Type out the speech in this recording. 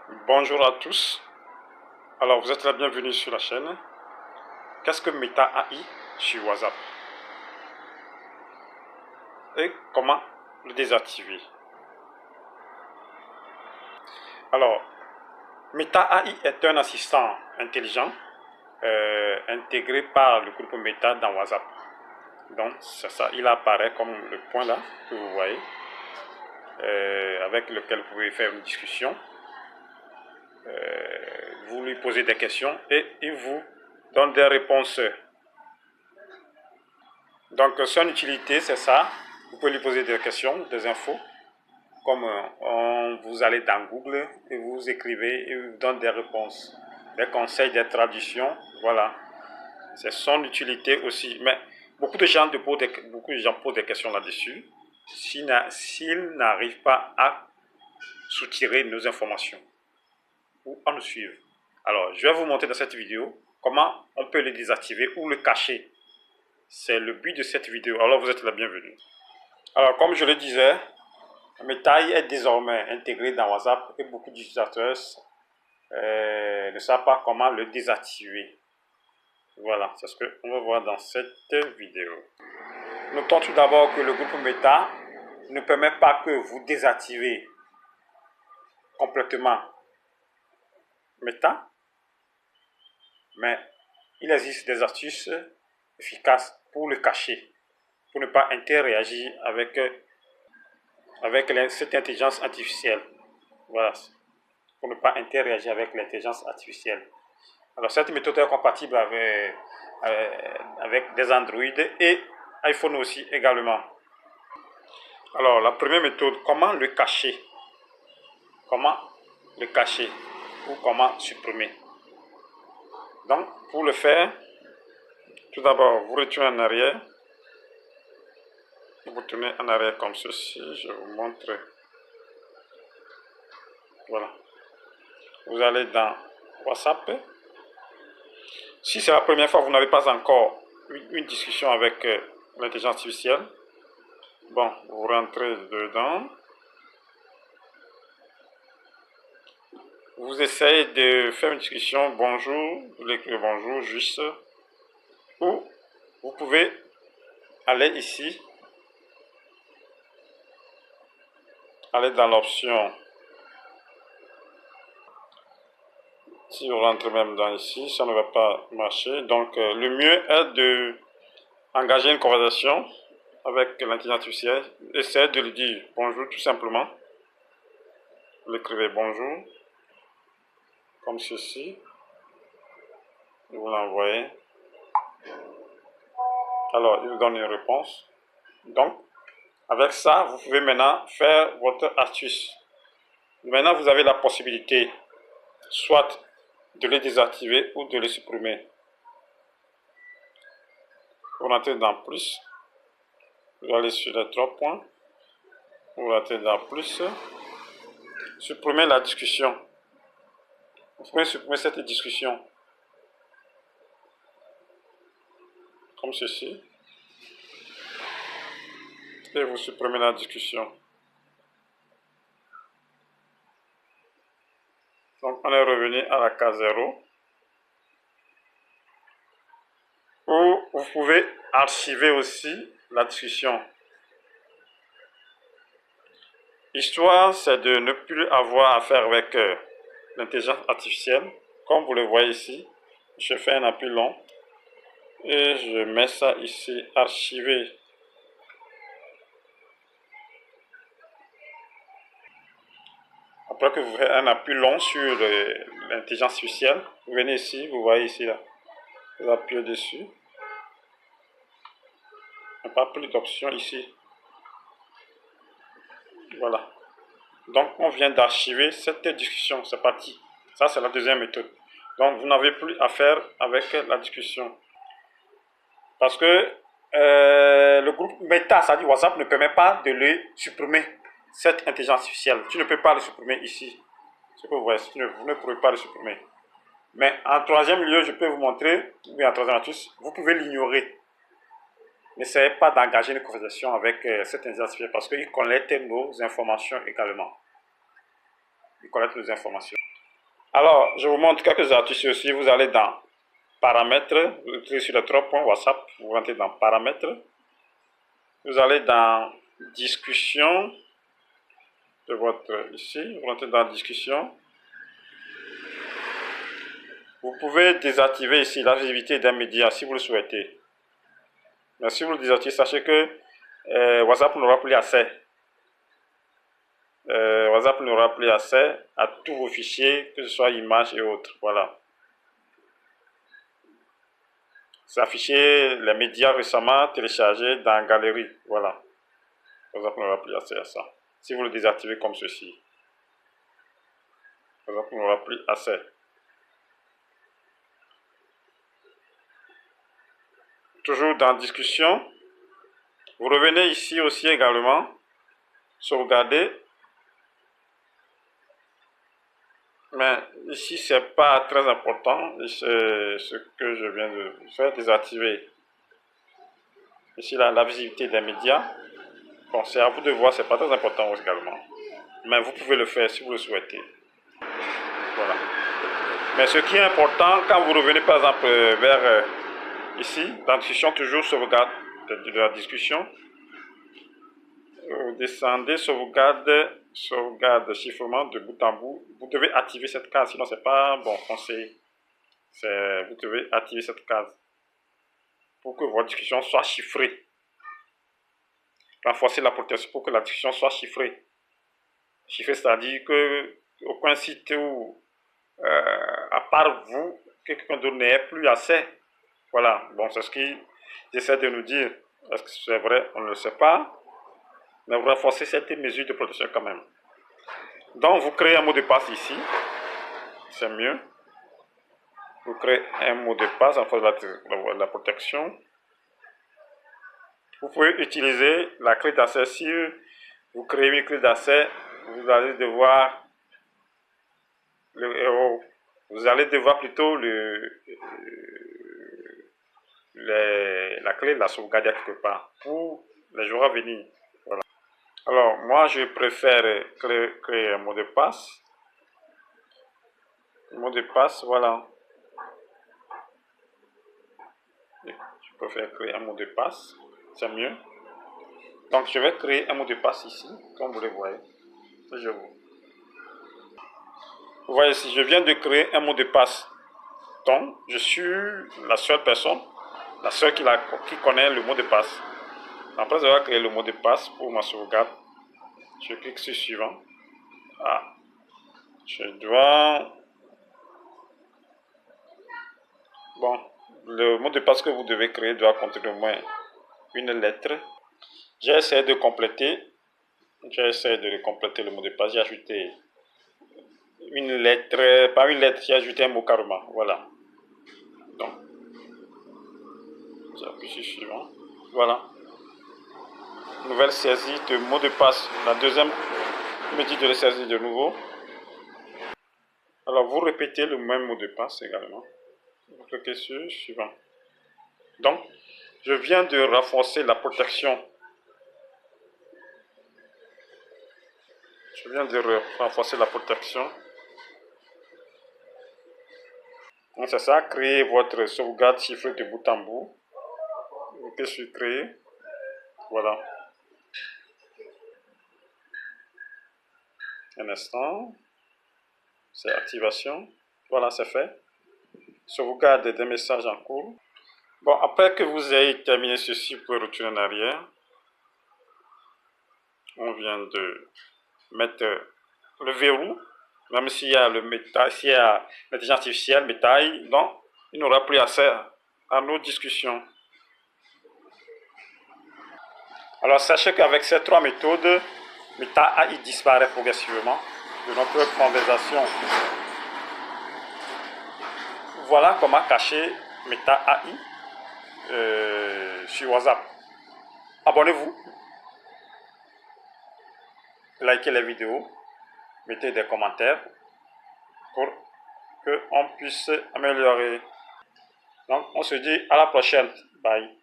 Bonjour à tous. Alors, vous êtes la bienvenue sur la chaîne. Qu'est-ce que Meta AI sur WhatsApp? Et comment le désactiver? Alors, Meta AI est un assistant intelligent intégré par le groupe Meta dans WhatsApp. Donc, c'est ça, il apparaît comme le point là que vous voyez, avec lequel vous pouvez faire une discussion. Vous lui posez des questions et il vous donne des réponses. Donc, son utilité, c'est ça. Vous pouvez lui poser des questions, des infos, comme vous allez dans Google et vous écrivez et il vous donne des réponses, des conseils, des traductions. Voilà, c'est son utilité aussi. Mais beaucoup de gens posent des questions là-dessus s'ils n'arrivent pas à soutirer nos informations ou à nous suivre. Alors, je vais vous montrer dans cette vidéo comment on peut le désactiver ou le cacher. C'est le but de cette vidéo. Alors, vous êtes la bienvenue. Alors, comme je le disais, Meta AI est désormais intégré dans WhatsApp et beaucoup d'utilisateurs ne savent pas comment le désactiver. Voilà, c'est ce qu'on va voir dans cette vidéo. Notons tout d'abord que le groupe Meta ne permet pas que vous désactivez complètement Meta, mais il existe des astuces efficaces pour le cacher, pour ne pas interagir avec cette intelligence artificielle. Voilà, pour ne pas interagir avec l'intelligence artificielle. Alors, cette méthode est compatible avec des Android et iPhone aussi également. Alors, la première méthode, comment le cacher? Comment le cacher ou comment supprimer? Donc, pour le faire, tout d'abord, vous retournez en arrière. Vous tournez en arrière comme ceci. Je vous montre. Voilà. Vous allez dans WhatsApp. Si c'est la première fois, vous n'avez pas encore une discussion avec l'intelligence artificielle, bon, vous rentrez dedans. Vous essayez de faire une discussion, bonjour, vous l'écrivez bonjour, juste, ou vous pouvez aller ici, aller dans l'option, si vous rentrez même dans ici, ça ne va pas marcher, donc le mieux est de engager une conversation avec l'intelligence artificielle, essayez de lui dire bonjour tout simplement, vous l'écrivez bonjour, comme ceci, vous l'envoyez, alors il vous donne une réponse, donc avec ça vous pouvez maintenant faire votre astuce. Maintenant vous avez la possibilité soit de les désactiver ou de les supprimer. Vous rentrez dans plus, vous allez sur les 3 points, vous rentrez dans plus, supprimer la discussion. Vous pouvez supprimer cette discussion comme ceci et vous supprimez la discussion. Donc on est revenu à la case 0 où vous pouvez archiver aussi la discussion. L'histoire, c'est de ne plus avoir affaire avec l'intelligence artificielle. Comme vous le voyez ici, je fais un appui long et je mets ça ici, archiver. Après que vous faites un appui long sur l'intelligence artificielle, vous venez ici, vous voyez ici, là, vous appuyez dessus. Il n'y a pas plus d'options ici. Voilà. Donc, on vient d'archiver cette discussion, c'est parti. Ça, c'est la deuxième méthode. Donc, vous n'avez plus à faire avec la discussion. Parce que le groupe Meta, c'est-à-dire WhatsApp, ne permet pas de le supprimer, cette intelligence artificielle. Tu ne peux pas le supprimer ici. Ce que vous voyez, vous ne pourrez pas le supprimer. Mais en troisième lieu, je peux vous montrer, oui, en troisième astuce, vous pouvez l'ignorer. N'essayez pas d'engager une conversation avec cette intelligence artificielle parce qu'il collecte nos informations également. Il collecte nos informations. Alors, je vous montre quelques astuces aussi. Vous allez dans Paramètres, vous cliquez sur les 3 points WhatsApp, vous rentrez dans Paramètres. Vous allez dans Discussion de votre ici, vous rentrez dans Discussion. Vous pouvez désactiver ici la visibilité des médias si vous le souhaitez. Mais si vous le désactivez, sachez que WhatsApp n'aura plus accès. WhatsApp n'aura plus accès à tous vos fichiers, que ce soit images et autres. Voilà. C'est affiché les médias récemment téléchargés dans Galerie. Voilà. WhatsApp n'aura plus accès à ça. Si vous le désactivez comme ceci, WhatsApp n'aura plus accès. Toujours dans Discussion, vous revenez ici aussi également, sauvegarder. Mais ici, c'est pas très important. C'est ce que je viens de faire, désactiver. Ici, la visibilité des médias. Bon, c'est à vous de voir, c'est pas très important également. Mais vous pouvez le faire si vous le souhaitez. Voilà. Mais ce qui est important, quand vous revenez par exemple vers ici, dans discussion, toujours sauvegarde de la discussion. Vous descendez, sauvegarde chiffrement de bout en bout. Vous devez activer cette case, sinon c'est pas bon conseil. Vous devez activer cette case pour que votre discussion soit chiffrée. Renforcer la protection pour que la discussion soit chiffrée. Chiffrée, c'est-à-dire que aucun site où, à part vous, quelqu'un d'autre n'ait plus accès. Voilà, bon, c'est ce qu'ils essaient de nous dire. Est-ce que c'est vrai? On ne le sait pas. Mais vous renforcez cette mesure de protection quand même. Donc, vous créez un mot de passe ici. C'est mieux. Vous créez un mot de passe en face de la protection. Vous pouvez utiliser la clé d'accès. Si vous créez une clé d'accès, vous allez devoir plutôt la clé de la sauvegarder quelque part pour les jours à venir. Voilà. Alors, moi, je préfère créer un mot de passe. Mot de passe, voilà. Je préfère créer un mot de passe, c'est mieux. Donc, je vais créer un mot de passe ici, comme vous le voyez. Vous voyez ici, je viens de créer un mot de passe. Donc, je suis la seule personne, la seule qui connaît le mot de passe. Après avoir créé le mot de passe pour ma sauvegarde, je clique sur suivant. Ah, je dois... Bon, le mot de passe que vous devez créer doit contenir au moins une lettre. J'ai essayé de compléter. Le mot de passe. J'ai ajouté une lettre, pas une lettre, j'ai ajouté un mot carrément. Voilà. Donc, j'appuie sur suivant. Voilà. Nouvelle saisie de mot de passe. La deuxième me dit de le saisir de nouveau. Alors, vous répétez le même mot de passe également. Vous cliquez sur suivant. Donc, je viens de renforcer la protection. Renforcer la protection. Donc, c'est ça, créer votre sauvegarde chiffrée de bout en bout. Vous cliquez sur créer. Voilà. Un instant. C'est activation. Voilà, c'est fait. Sauvegarde des messages en cours. Bon, après que vous ayez terminé ceci, vous pouvez retourner en arrière. On vient de mettre le verrou. Même s'il y a le métal, s'il y a l'intelligence artificielle, métal, donc il n'aura plus accès à nos discussions. Alors sachez qu'avec ces 3 méthodes, Meta AI disparaît progressivement de notre conversation. Voilà comment cacher Meta AI sur WhatsApp. Abonnez-vous, likez les vidéos, mettez des commentaires pour qu'on puisse améliorer. Donc on se dit à la prochaine. Bye.